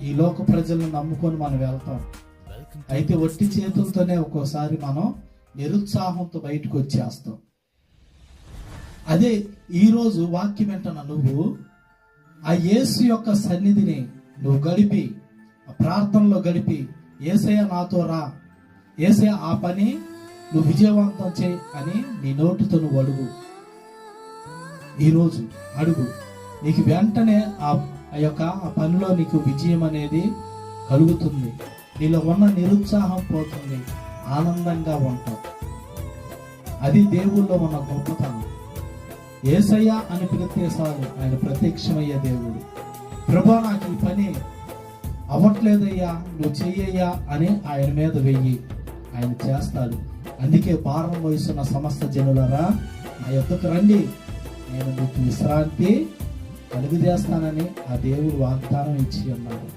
ఈ లోక ప్రజలను నమ్ముకొని మనం వెళ్తాం. అయితే ఒట్టి చేతులతోనే ఒక్కోసారి మనం నిరుత్సాహంతో బయటకు వచ్చేస్తాం. అదే ఈరోజు వాక్యం వెంటనే నువ్వు ఆ యేసు యొక్క సన్నిధిని నువ్వు గడిపి, ఆ ప్రార్థనలో గడిపి, యేసయ్య నాతో రా, యేసయ్య ఆ పని నువ్వు విజయవంతం చేయి అని నీ నోటితో నువ్వు అడుగు. ఈరోజు అడుగు, నీకు వెంటనే ఆ పనిలో నీకు విజయం అనేది కలుగుతుంది. నీలో ఉన్న నిరుత్సాహం పోతుంది, ఆనందంగా ఉంటావు. అది దేవుల్లో ఉన్న గొప్పతనం. యేసయ్య అని పిలిస్తే చాలు, ఆయన ప్రత్యక్షమయ్యే దేవుడు. ప్రభా నాకు ఈ పని అవ్వట్లేదయ్యా, నువ్వు చెయ్యయ్యా అని ఆయన మీద వెయ్యి, ఆయన చేస్తాడు. అందుకే భారం వహిస్తున్న సమస్త జనులరా నా యొద్దకు రండి, నేను మీకు విశ్రాంతి కలుగజేస్తానని ఆ దేవుడు వాగ్దానం ఇచ్చి ఉన్నాడు.